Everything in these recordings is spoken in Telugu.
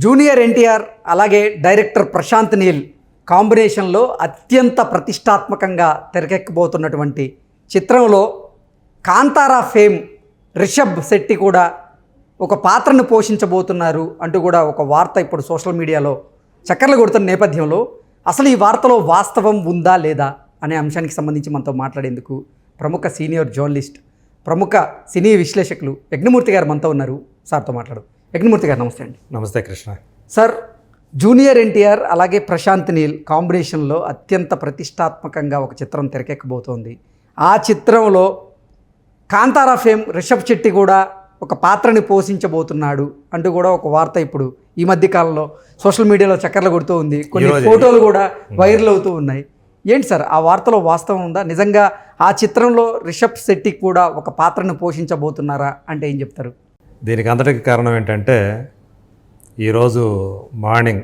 జూనియర్ ఎన్టీఆర్ అలాగే డైరెక్టర్ ప్రశాంత్ నీల్ కాంబినేషన్లో అత్యంత ప్రతిష్టాత్మకంగా తెరకెక్కబోతున్నటువంటి చిత్రంలో కాంతారా ఫేమ్ రిషబ్ శెట్టి కూడా ఒక పాత్రను పోషించబోతున్నారు అంటూ కూడా ఒక వార్త ఇప్పుడు సోషల్ మీడియాలో చక్కర్లు కొడుతున్న నేపథ్యంలో అసలు ఈ వార్తలో వాస్తవం ఉందా లేదా అనే అంశానికి సంబంధించి మనతో మాట్లాడేందుకు ప్రముఖ సీనియర్ జర్నలిస్ట్ ప్రముఖ సినీ విశ్లేషకులు యజ్ఞమూర్తి గారు మనతో ఉన్నారు. సార్తో మాట్లాడు. యజ్ఞమూర్తి గారు నమస్తే అండి. నమస్తే కృష్ణ. సార్, జూనియర్ ఎన్టీఆర్ అలాగే ప్రశాంత్ నీల్ కాంబినేషన్లో అత్యంత ప్రతిష్టాత్మకంగా ఒక చిత్రం తెరకెక్కబోతోంది. ఆ చిత్రంలో కాంతారా ఫేమ్ రిషబ్ శెట్టి కూడా ఒక పాత్రని పోషించబోతున్నాడు అంటూ కూడా ఒక వార్త ఇప్పుడు ఈ మధ్య కాలంలో సోషల్ మీడియాలో చక్కర్లు కొడుతూ ఉంది. కొన్ని ఫోటోలు కూడా వైరల్ అవుతూ ఉన్నాయి. ఏంటి సార్, ఆ వార్తలో వాస్తవం ఉందా? నిజంగా ఆ చిత్రంలో రిషబ్ శెట్టి కూడా ఒక పాత్రను పోషించబోతున్నారా అంటే ఏం చెప్తారు? దీనికి అంతటికి కారణం ఏంటంటే ఈరోజు మార్నింగ్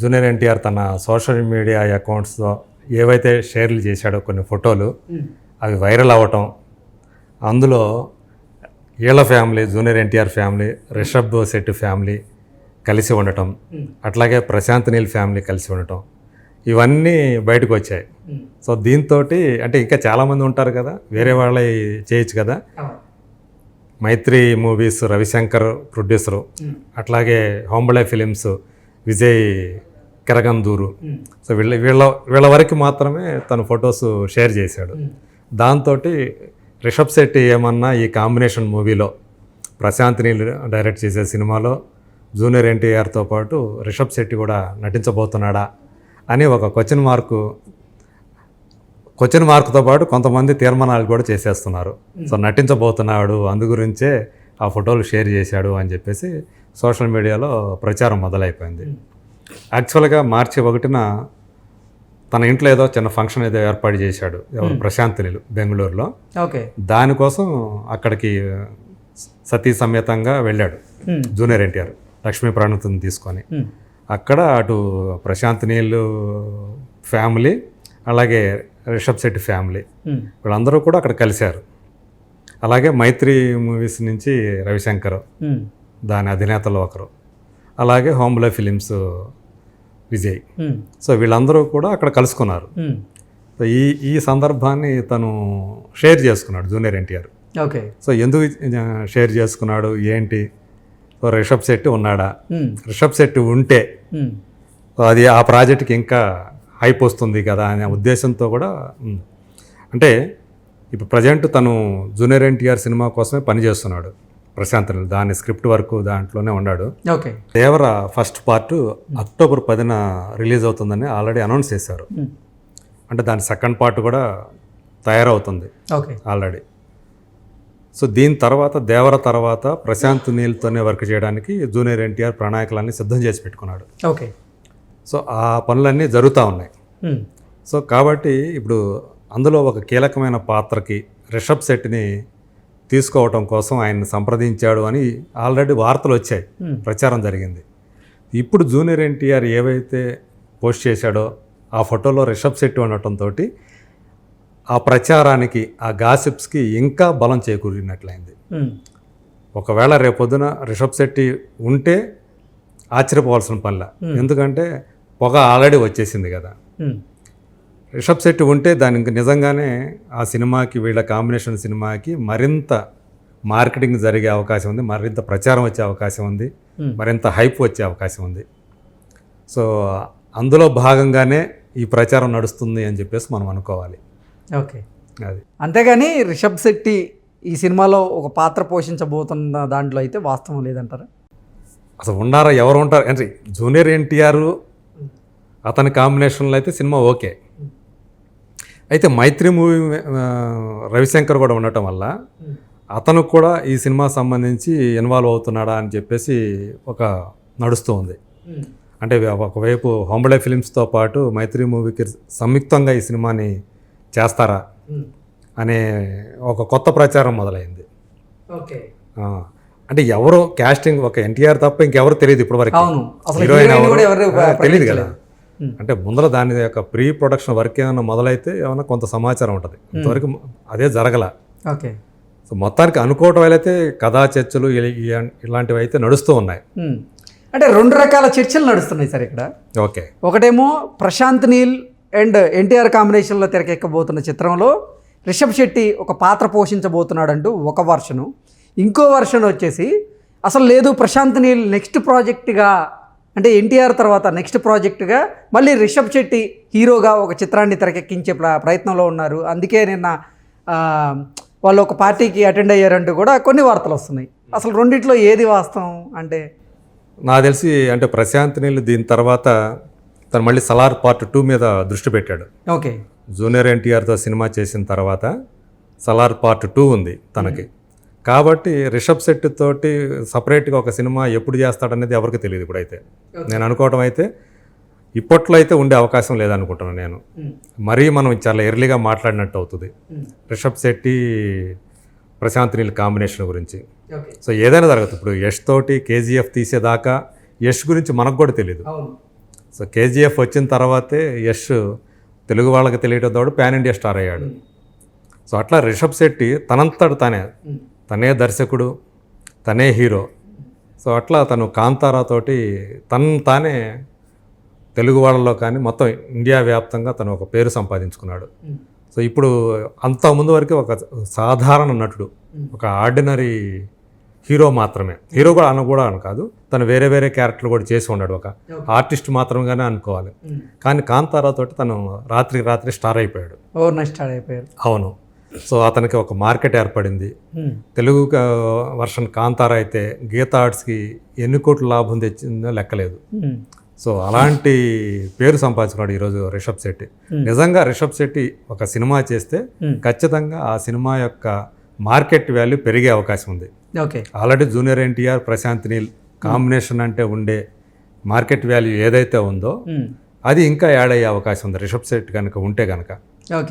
జూనియర్ ఎన్టీఆర్ తన సోషల్ మీడియా అకౌంట్స్లో ఏవైతే షేర్లు చేశాడో కొన్ని ఫోటోలు అవి వైరల్ అవ్వటం, అందులో వీళ్ళ family junior NTR family, Rishab Shetty family కలిసి ఉండటం, అట్లాగే ప్రశాంత్ నీల్ ఫ్యామిలీ కలిసి ఉండటం, ఇవన్నీ బయటకు వచ్చాయి. సో దీంతో అంటే ఇంకా చాలామంది ఉంటారు కదా, వేరే వాళ్ళే చేయొచ్చు కదా. మైత్రి మూవీస్ రవిశంకర్ ప్రొడ్యూసరు, అట్లాగే హోంబళే ఫిలిమ్స్ విజయ్ కిరగందూరు. సో వీళ్ళ వరకు మాత్రమే తను ఫొటోస్ షేర్ చేశాడు. దాంతో రిషబ్ శెట్టి ఏమన్నా ఈ కాంబినేషన్ మూవీలో ప్రశాంత్ నీల్ డైరెక్ట్ చేసే సినిమాలో జూనియర్ ఎన్టీఆర్తో పాటు రిషబ్ శెట్టి కూడా నటించబోతున్నాడా అని ఒక క్వశ్చన్ మార్కుతో పాటు కొంతమంది తీర్మానాలు కూడా చేసేస్తున్నారు. సో నటించబోతున్నాడు, అందు గురించే ఆ ఫోటోలు షేర్ చేశాడు అని చెప్పేసి సోషల్ మీడియాలో ప్రచారం మొదలైపోయింది. యాక్చువల్గా మార్చి 1న తన ఇంట్లో ఏదో చిన్న ఫంక్షన్ ఏదో ఏర్పాటు చేశాడు ఎవరు ప్రశాంత్ నీల్ బెంగళూరులో. ఓకే, దానికోసం అక్కడికి సతీ సమేతంగా వెళ్ళాడు జూనియర్ ఎన్టీఆర్ లక్ష్మీ ప్రణతిని తీసుకొని. అక్కడ అటు ప్రశాంత్ నీల్ ఫ్యామిలీ అలాగే రిషబ్ శెట్టి ఫ్యామిలీ వీళ్ళందరూ కూడా అక్కడ కలిశారు. అలాగే మైత్రి మూవీస్ నుంచి రవిశంకర్ దాని అధినేతలో ఒకరు, అలాగే హోంబళే ఫిలిమ్స్ విజయ్. సో వీళ్ళందరూ కూడా అక్కడ కలుసుకున్నారు. సో ఈ సందర్భాన్ని తను షేర్ చేసుకున్నాడు జూనియర్ ఎన్టీఆర్. ఓకే, సో ఎందుకు షేర్ చేసుకున్నాడు ఏంటి? సో రిషబ్ శెట్టి ఉన్నాడా, రిషబ్ శెట్టి ఉంటే అది ఆ ప్రాజెక్ట్కి ఇంకా హైప్ వస్తుంది కదా అనే ఉద్దేశంతో కూడా. అంటే ఇప్పుడు ప్రజెంట్ తను జూనియర్ ఎన్టీఆర్ సినిమా కోసమే పనిచేస్తున్నాడు ప్రశాంత్ నీల్. దాని స్క్రిప్ట్ వర్క్ దాంట్లోనే ఉన్నాడు. ఓకే, దేవర ఫస్ట్ పార్ట్ అక్టోబర్ 10న రిలీజ్ అవుతుందని ఆల్రెడీ అనౌన్స్ చేశారు. అంటే దాని సెకండ్ పార్ట్ కూడా తయారవుతుంది ఆల్రెడీ. సో దీని తర్వాత దేవర తర్వాత ప్రశాంత్ నీల్తోనే వర్క్ చేయడానికి జూనియర్ ఎన్టీఆర్ ప్రణాళికలన్నీ సిద్ధం చేసి పెట్టుకున్నాడు. ఓకే, సో ఆ పనులన్నీ జరుగుతూ ఉన్నాయి. సో కాబట్టి ఇప్పుడు అందులో ఒక కీలకమైన పాత్రకి రిషబ్ శెట్టిని తీసుకోవటం కోసం ఆయన్ని సంప్రదించాడు అని ఆల్రెడీ వార్తలు వచ్చాయి, ప్రచారం జరిగింది. ఇప్పుడు జూనియర్ ఎన్టీఆర్ ఏవైతే పోస్ట్ చేశాడో ఆ ఫోటోలో రిషబ్ శెట్టి ఉండటంతో ఆ ప్రచారానికి ఆ గాసిప్స్కి ఇంకా బలం చేకూరినట్లయింది. ఒకవేళ రేపొద్దున రిషబ్ శెట్టి ఉంటే ఆశ్చర్యపోవాల్సిన పనిలా, ఎందుకంటే పొగ ఆల్రెడీ వచ్చేసింది కదా. రిషబ్ శెట్టి ఉంటే దానికి నిజంగానే ఆ సినిమాకి వీళ్ళ కాంబినేషన్ సినిమాకి మరింత మార్కెటింగ్ జరిగే అవకాశం ఉంది, మరింత ప్రచారం వచ్చే అవకాశం ఉంది, మరింత హైప్ వచ్చే అవకాశం ఉంది. సో అందులో భాగంగానే ఈ ప్రచారం నడుస్తుంది అని చెప్పేసి మనం అనుకోవాలి. ఓకే, అది అంతేగాని రిషబ్ శెట్టి ఈ సినిమాలో ఒక పాత్ర పోషించబోతున్న దాంట్లో అయితే వాస్తవం లేదంటారా? అసలు ఉన్నారా, ఎవరు ఉంటారు అంటే జూనియర్ ఎన్టీఆర్ అతని కాంబినేషన్లో అయితే సినిమా ఓకే. అయితే మైత్రి మూవీ రవిశంకర్ కూడా ఉండటం వల్ల అతను కూడా ఈ సినిమా సంబంధించి ఇన్వాల్వ్ అవుతున్నాడా అని చెప్పేసి ఒక నడుస్తూ ఉంది. అంటే ఒకవైపు హోంబళే ఫిలిమ్స్తో పాటు మైత్రి మూవీకి సంయుక్తంగా ఈ సినిమాని చేస్తారా అనే ఒక కొత్త ప్రచారం మొదలైంది. ఓకే, అంటే ఎవరో క్యాస్టింగ్ ఒక ఎన్టీఆర్ తప్ప ఇంకెవరు తెలియదు ఇప్పటి వరకు, హీరోయిన్ తెలియదు కదా. అంటే ముందర దాని యొక్క ప్రీ ప్రొడక్షన్ వర్క్ ఏమైనా మొదలైతే ఏమైనా కొంత సమాచారం ఉంటుంది, ఇంతవరకు అదే జరగల. ఓకే, సో మొత్తానికి అనుకోవటం అయితే కథా చర్చలు ఇలాంటివి అయితే నడుస్తూ ఉన్నాయి. అంటే రెండు రకాల చర్చలు నడుస్తున్నాయి సార్ ఇక్కడ. ఓకే. ఒకటేమో ప్రశాంత్ నీల్ అండ్ ఎన్టీఆర్ కాంబినేషన్లో తెరకెక్కబోతున్న చిత్రంలో రిషబ్ శెట్టి ఒక పాత్ర పోషించబోతున్నాడంటూ ఒక వర్షను, ఇంకో వర్షన్ వచ్చేసి అసలు లేదు ప్రశాంత్ నీల్ నెక్స్ట్ ప్రాజెక్ట్గా అంటే ఎన్టీఆర్ తర్వాత నెక్స్ట్ ప్రాజెక్టుగా మళ్ళీ రిషబ్ శెట్టి హీరోగా ఒక చిత్రాన్ని తెరకెక్కించే ప్రయత్నంలో ఉన్నారు, అందుకే నిన్న వాళ్ళు ఒక పార్టీకి అటెండ్ అయ్యారంటూ కూడా కొన్ని వార్తలు వస్తున్నాయి. అసలు రెండిట్లో ఏది వాస్తవం అంటే? నాకు తెలిసి అంటే ప్రశాంత్ నీల్ దీని తర్వాత తను మళ్ళీ సలార్ పార్ట్ 2 మీద దృష్టి పెట్టాడు. ఓకే. జూనియర్ ఎన్టీఆర్తో సినిమా చేసిన తర్వాత సలార్ పార్ట్ 2 ఉంది తనకి. కాబట్టి రిషబ్ శెట్టి తోటి సపరేట్గా ఒక సినిమా ఎప్పుడు చేస్తాడనేది ఎవరికి తెలియదు ఇప్పుడైతే. నేను అనుకోవటం అయితే ఇప్పట్లో అయితే ఉండే అవకాశం లేదనుకుంటున్నాను నేను. మరీ మనం చాలా ఎర్లీగా మాట్లాడినట్టు అవుతుంది రిషబ్ శెట్టి ప్రశాంత్ నీల్ కాంబినేషన్ గురించి. సో ఏదైనా జరగదు. ఇప్పుడు యష్ తోటి కేజీఎఫ్ తీసేదాకా యష్ గురించి మనకు కూడా తెలియదు. సో కేజీఎఫ్ వచ్చిన తర్వాతే యష్ తెలుగు వాళ్ళకి తెలియటం తోడు పాన్ ఇండియా స్టార్ అయ్యాడు. సో అట్లా రిషబ్ శెట్టి తనంతట తనే దర్శకుడు, తనే హీరో. సో అట్లా తను కాంతారా తోటి తానే తెలుగు వాళ్ళలో కానీ మొత్తం ఇండియా వ్యాప్తంగా తను ఒక పేరు సంపాదించుకున్నాడు. సో ఇప్పుడు అంత ముందు వరకు ఒక సాధారణ నటుడు, ఒక ఆర్డినరీ హీరో మాత్రమే. హీరో కూడా అని కాదు, తను వేరే వేరే క్యారెక్టర్లు కూడా చేసి ఉన్నాడు, ఒక ఆర్టిస్ట్ మాత్రంగానే అనుకోవాలి. కానీ కాంతారా తోటి తను రాత్రి స్టార్ అయిపోయాడు. స్టార్ అయిపోయాడు. అవును. సో అతనికి ఒక మార్కెట్ ఏర్పడింది. తెలుగు వర్షన్ కాంతారా అయితే గీతా ఆర్ట్స్కి ఎన్ని కోట్ల లాభం తెచ్చిందో లెక్కలేదు. సో అలాంటి పేరు సంపాదించుకున్నాడు ఈరోజు రిషబ్ శెట్టి. నిజంగా రిషబ్ శెట్టి ఒక సినిమా చేస్తే ఖచ్చితంగా ఆ సినిమా యొక్క మార్కెట్ వాల్యూ పెరిగే అవకాశం ఉంది. Okay. Already junior NTR Prashanth Neel combination అంటే ఉండే మార్కెట్ వాల్యూ ఏదైతే ఉందో అది ఇంకా యాడ్ అయ్యే అవకాశం ఉంది రిషబ్ శెట్టి కనుక ఉంటే కనుక.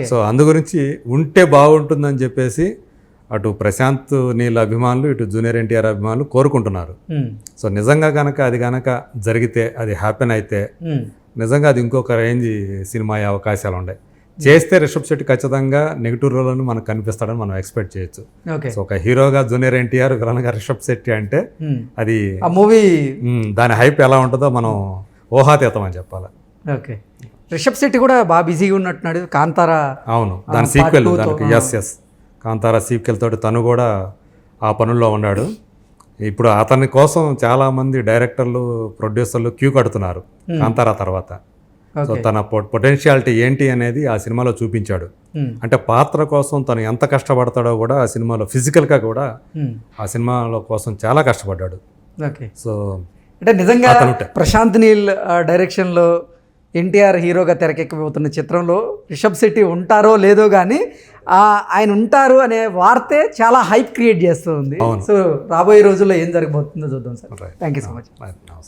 సో అందు గురించి ఉంటే బాగుంటుందని చెప్పేసి అటు ప్రశాంత్ నీల్ అభిమానులు, ఇటు జూనియర్ ఎన్టీఆర్ అభిమానులు కోరుకుంటున్నారు. సో నిజంగా కనుక అది కనుక జరిగితే, అది హ్యాపెన్ అయితే నిజంగా అది ఇంకొక రేంజ్ సినిమా అయ్యే అవకాశాలు ఉన్నాయి. చేస్తే రిషబ్ శెట్టి ఖచ్చితంగా నెగిటివ్ రోల్ని మనకు కనిపిస్తాడని మనం ఎక్స్పెక్ట్ చేయొచ్చు. సో ఒక హీరోగా జూనియర్ ఎన్టీఆర్, విలన్గా రిషబ్ శెట్టి అంటే అది మూవీ దాని హైప్ ఎలా ఉంటుందో మనం ఊహాతీతం అని చెప్పాలి. ఓకే. రిషబ్ శెట్టి కూడా బాగా బిజీగా ఉన్నట్టున్నాడు కాంతారా. అవును, దాని సీక్వెల్, దానికి ఎస్ కాంతారా సీక్వెల్ తోటి తను కూడా ఆ పనుల్లో ఉన్నాడు. ఇప్పుడు అతని కోసం చాలామంది డైరెక్టర్లు, ప్రొడ్యూసర్లు క్యూ కడుతున్నారు కాంతారా తర్వాత. సో తన పొటెన్షియాలిటీ ఏంటి అనేది ఆ సినిమాలో చూపించాడు. అంటే పాత్ర కోసం తను ఎంత కష్టపడతాడో కూడా ఆ సినిమాలో ఫిజికల్గా కూడా ఆ సినిమాలో కోసం చాలా కష్టపడ్డాడు. ఓకే. సో అంటే నిజంగా ప్రశాంత్ నీల్ డైరెక్షన్లో ఎన్టీఆర్ హీరోగా తెరకెక్కబోతున్న చిత్రంలో రిషబ్ శెట్టి ఉంటారో లేదో కానీ ఆయన ఉంటారు అనే వార్తే చాలా హైప్ క్రియేట్ చేస్తుంది. సో రాబోయే రోజుల్లో ఏం జరగబోతుందో చూద్దాం sir. Thank you so much.